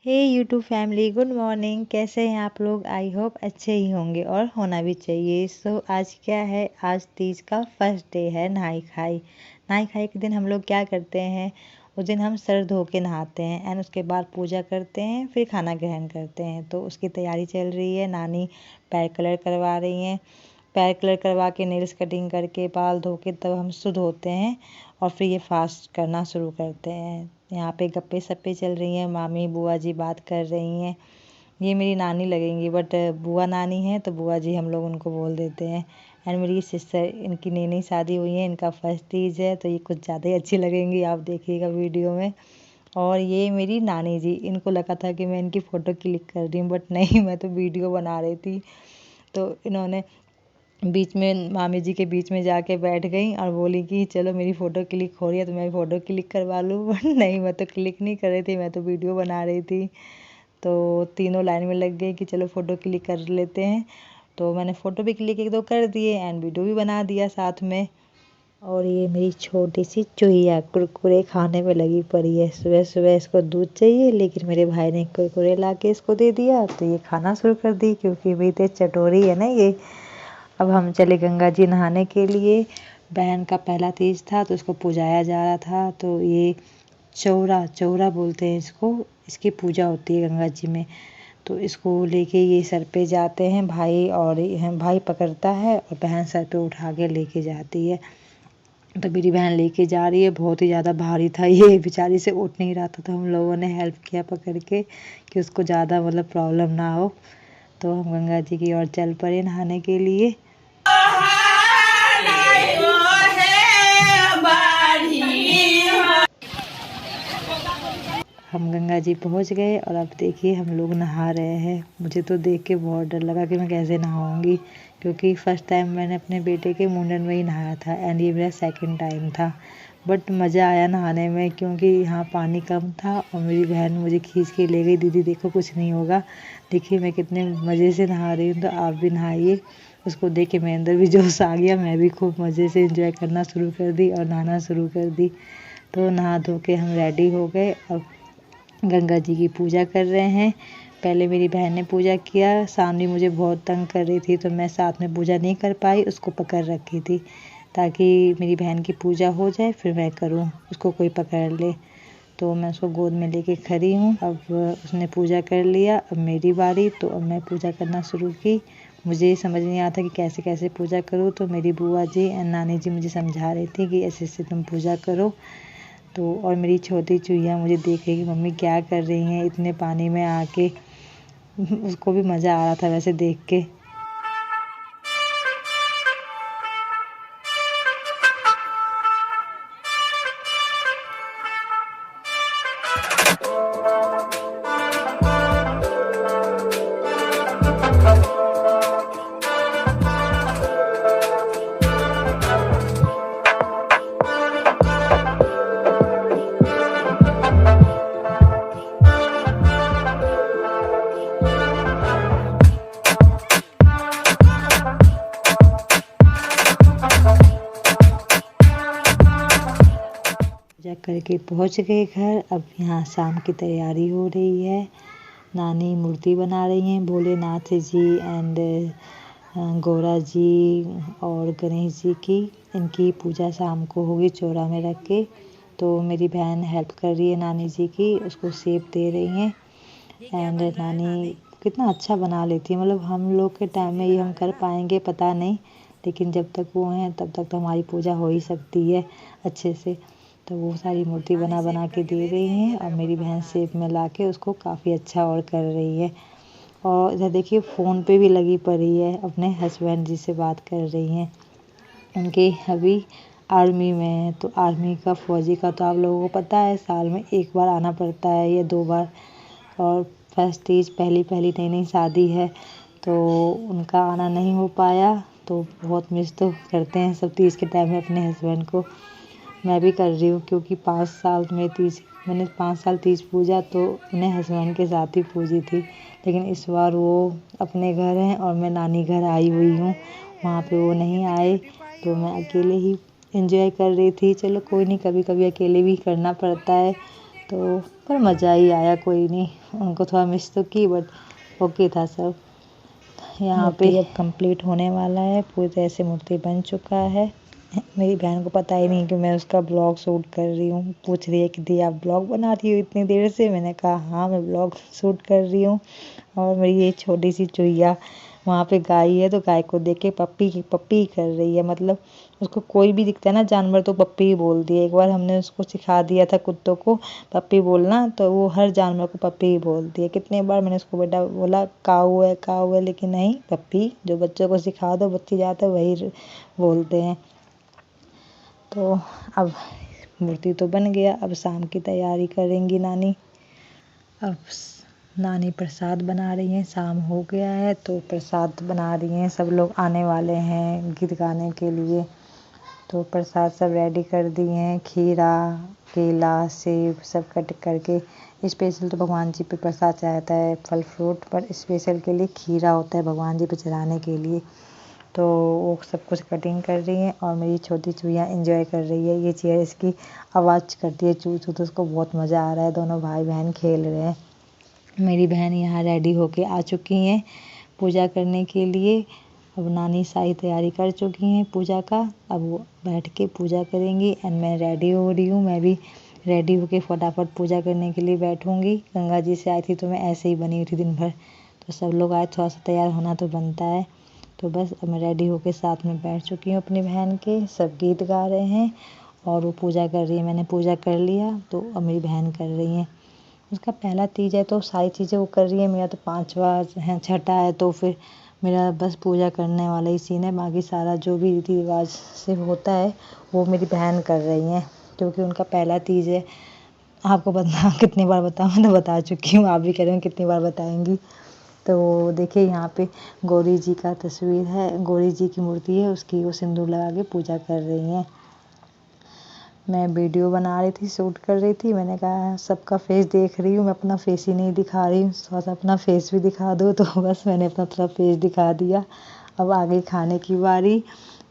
हे YouTube family, good morning. कैसे हैं आप लोग? आई होप अच्छे ही होंगे और होना भी चाहिए। सो आज क्या है, आज तीज का फर्स्ट डे है, नहाई खाई। नहाई खाई के दिन हम लोग क्या करते हैं, उस दिन हम सर धो के नहाते हैं एंड उसके बाद पूजा करते हैं, फिर खाना ग्रहण करते हैं। तो उसकी तैयारी चल रही है। नानी पैर कलर करवा रही हैं। पैर कलर करवा के नेल्स कटिंग करके बाल धो के तब हम शुद्ध होते हैं और फिर ये फास्ट करना शुरू करते हैं। यहाँ पे गप्पे सप्पे चल रही हैं, मामी बुआ जी बात कर रही हैं। ये मेरी नानी लगेंगी बट बुआ नानी है तो बुआ जी हम लोग उनको बोल देते हैं। एंड मेरी सिस्टर, इनकी नई नई शादी हुई है, इनका फर्स्ट तीज है तो ये कुछ ज़्यादा ही अच्छी लगेंगी, आप देखिएगा वीडियो में। और ये मेरी नानी जी, इनको लगा था कि मैं इनकी फ़ोटो क्लिक कर रही हूँ बट नहीं, मैं तो वीडियो बना रही थी। तो इन्होंने बीच में, मामी जी के बीच में जाके बैठ गई और बोली कि चलो मेरी फ़ोटो क्लिक हो रही है तो मैं फ़ोटो क्लिक करवा लूँ बट नहीं, मैं तो क्लिक नहीं कर रही थी, मैं तो वीडियो बना रही थी। तो तीनों लाइन में लग गई कि चलो फ़ोटो क्लिक कर लेते हैं। तो मैंने फ़ोटो भी क्लिक एक दो कर दिए एंड वीडियो भी बना दिया साथ में। और ये मेरी छोटी सी चुहिया कुरकुरे खाने में लगी पड़ी है। सुबह सुबह इसको दूध चाहिए, लेकिन मेरे भाई ने कुरकुरे ला के इसको दे दिया तो ये खाना शुरू कर दी, क्योंकि भी तो चटोरी है ना ये। अब हम चले गंगा जी नहाने के लिए। बहन का पहला तीज था तो उसको पुजाया जा रहा था। तो ये चौरा चौरा बोलते हैं इसको, इसकी पूजा होती है गंगा जी में। तो इसको लेके ये सर पे जाते हैं भाई, और भाई पकड़ता है और बहन सर पे उठा के लेके जाती है। तो मेरी बहन लेके जा रही है, बहुत ही ज़्यादा भारी था ये, बेचारी से उठ नहीं रहा था तो हम लोगों ने हेल्प किया पकड़ के कि उसको ज़्यादा प्रॉब्लम ना हो। तो हम गंगा जी की ओर चल पड़े नहाने के लिए। हम गंगा जी पहुंच गए और अब देखिए हम लोग नहा रहे हैं। मुझे तो देख के बहुत डर लगा कि मैं कैसे नहाऊंगी, क्योंकि फ़र्स्ट टाइम मैंने अपने बेटे के मुंडन में ही नहाया था एंड ये मेरा सेकंड टाइम था। बट मज़ा आया नहाने में, क्योंकि यहाँ पानी कम था और मेरी बहन मुझे खींच के ले गई, दीदी देखो कुछ नहीं होगा। देखिए मैं कितने मज़े से नहा रही हूँ, तो आप भी नहाइए। उसको देख के मेरे अंदर भी जोश आ गया, मैं भी खूब मज़े से इंजॉय करना शुरू कर दी और नहाना शुरू कर दी। तो नहा धो के हम रेडी हो गए, अब गंगा जी की पूजा कर रहे हैं। पहले मेरी बहन ने पूजा किया, सामने मुझे बहुत तंग कर रही थी तो मैं साथ में पूजा नहीं कर पाई, उसको पकड़ रखी थी ताकि मेरी बहन की पूजा हो जाए फिर मैं करूं, उसको कोई पकड़ ले। तो मैं उसको गोद में लेके खड़ी हूँ। अब उसने पूजा कर लिया, अब मेरी बारी। तो अब मैं पूजा करना शुरू की। मुझे समझ नहीं आता कि कैसे कैसे पूजा करूँ, तो मेरी बुआ जी एंड नानी जी मुझे समझा रही थी कि ऐसे ऐसे तुम पूजा करो। तो और मेरी छोटी चुहिया मुझे देख रही कि मम्मी क्या कर रही हैं इतने पानी में आके। उसको भी मज़ा आ रहा था वैसे देख के। पूजा करके पहुंच गए घर। अब यहाँ शाम की तैयारी हो रही है। नानी मूर्ति बना रही हैं भोलेनाथ जी एंड गौरा जी और गणेश जी की। इनकी पूजा शाम को होगी चौरा में रख के। तो मेरी बहन हेल्प कर रही है नानी जी की, उसको सेब दे रही हैं। एंड नानी कितना अच्छा बना लेती है, हम लोग के टाइम में ये हम कर पाएंगे पता नहीं, लेकिन जब तक वो हैं तब तक तो हमारी पूजा हो ही सकती है अच्छे से। तो वो सारी मूर्ति बना बना के दे रही हैं और मेरी बहन शेप में ला के उसको काफ़ी अच्छा और कर रही है। और इधर देखिए फ़ोन पे भी लगी पड़ी है, अपने हस्बैंड जी से बात कर रही हैं। उनके अभी आर्मी में है, तो आर्मी का फ़ौजी का तो आप लोगों को पता है साल में एक बार आना पड़ता है या 2 बार। और फर्स्ट तीज पहली पहली नई नई शादी है तो उनका आना नहीं हो पाया। तो बहुत मिस तो करते हैं सब तीज के टाइम में अपने हस्बैंड को। मैं भी कर रही हूँ, क्योंकि 5 साल में मैंने 5 साल तीज पूजा तो अपने हस्बैंड के साथ ही पूजी थी। लेकिन इस बार वो अपने घर हैं और मैं नानी घर आई हुई हूँ, वहाँ पे वो नहीं आए तो मैं अकेले ही एंजॉय कर रही थी। चलो कोई नहीं, कभी कभी अकेले भी करना पड़ता है। तो पर मज़ा ही आया, कोई नहीं, उनको थोड़ा मिस तो की बट ओके था सब। यहाँ पे मूर्ति अब कंप्लीट होने वाला है, पूरी तरह से मूर्ति बन चुका है। मेरी बहन को पता ही नहीं कि मैं उसका ब्लॉग शूट कर रही हूँ, पूछ रही है कि दी आप ब्लॉग बना रही हो इतनी देर से। मैंने कहा हाँ मैं ब्लॉग शूट कर रही हूँ। और मेरी ये छोटी सी चुईया वहाँ पे गाय है, तो गाय को देख के पप्पी कर रही है। मतलब उसको कोई भी दिखता है ना जानवर तो पप्पी ही बोलती है। एक बार हमने उसको सिखा दिया था कुत्तों को पप्पी बोलना, तो वो हर जानवर को पप्पी ही बोलती है। कितने बार मैंने उसको बेटा बोला काऊ है, लेकिन नहीं, पप्पी। जो बच्चों को सिखा दो बच्चे जाते वही बोलते हैं। तो अब मूर्ति तो बन गया, अब शाम की तैयारी करेंगी नानी। अब नानी प्रसाद बना रही हैं, शाम हो गया है तो प्रसाद बना रही हैं। सब लोग आने वाले हैं गीत गाने के लिए, तो प्रसाद सब रेडी कर दिए हैं। खीरा, केला, सेब सब कट करके, स्पेशल तो भगवान जी पे प्रसाद चढ़ाता है फल फ्रूट, पर स्पेशल के लिए खीरा होता है भगवान जी पे चढ़ाने के लिए। तो वो सब कुछ कटिंग कर रही हैं और मेरी छोटी चुईया एंजॉय कर रही है। ये चेयर इसकी आवाज़ करती है चू चू, तो उसको बहुत मज़ा आ रहा है। दोनों भाई बहन खेल रहे हैं। मेरी बहन यहाँ रेडी होके आ चुकी हैं पूजा करने के लिए। अब नानी सारी तैयारी कर चुकी हैं पूजा का, अब वो बैठ के पूजा करेंगी। एंड मैं रेडी हो रही हूँ, मैं भी रेडी होके फटाफट पूजा करने के लिए बैठूँगी। गंगा जी से आई थी तो मैं ऐसे ही बनी हुई थी दिन भर, तो सब लोग आए, थोड़ा सा तैयार होना तो बनता है। तो बस अब मैं रेडी होके साथ में बैठ चुकी हूँ अपनी बहन के। सब गीत गा रहे हैं और वो पूजा कर रही है। मैंने पूजा कर लिया तो अब मेरी बहन कर रही है। उसका पहला तीज है तो सारी चीज़ें वो कर रही है। मेरा तो 5वां है, छठा है, तो फिर मेरा बस पूजा करने वाला ही सीन है। बाकी सारा जो भी रीति रिवाज से होता है वो मेरी बहन कर रही हैं, क्योंकि उनका पहला तीज है। आपको बता कितनी बार बताऊँ, मैं तो बता चुकी हूँ, आप भी कह रहे हो कितनी बार बताएंगी। तो देखिए यहाँ पे गौरी जी का तस्वीर है, गौरी जी की मूर्ति है, उसकी वो सिंदूर लगा के पूजा कर रही हैं। मैं वीडियो बना रही थी, शूट कर रही थी। मैंने कहा सबका फेस देख रही हूँ, मैं अपना फेस ही नहीं दिखा रही हूँ, थोड़ा सा अपना फेस भी दिखा दो। तो बस मैंने अपना थोड़ा फेस दिखा दिया। अब आ गई खाने की बारी।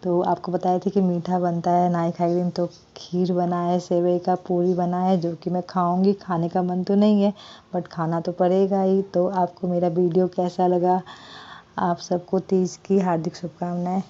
तो आपको बताया थी कि मीठा बनता है नाई खाई दिन, तो खीर बना है, सेवई का पूरी बना है, जो कि मैं खाऊंगी। खाने का मन तो नहीं है बट खाना तो पड़ेगा ही। तो आपको मेरा वीडियो कैसा लगा? आप सबको तीज की हार्दिक शुभकामनाएं।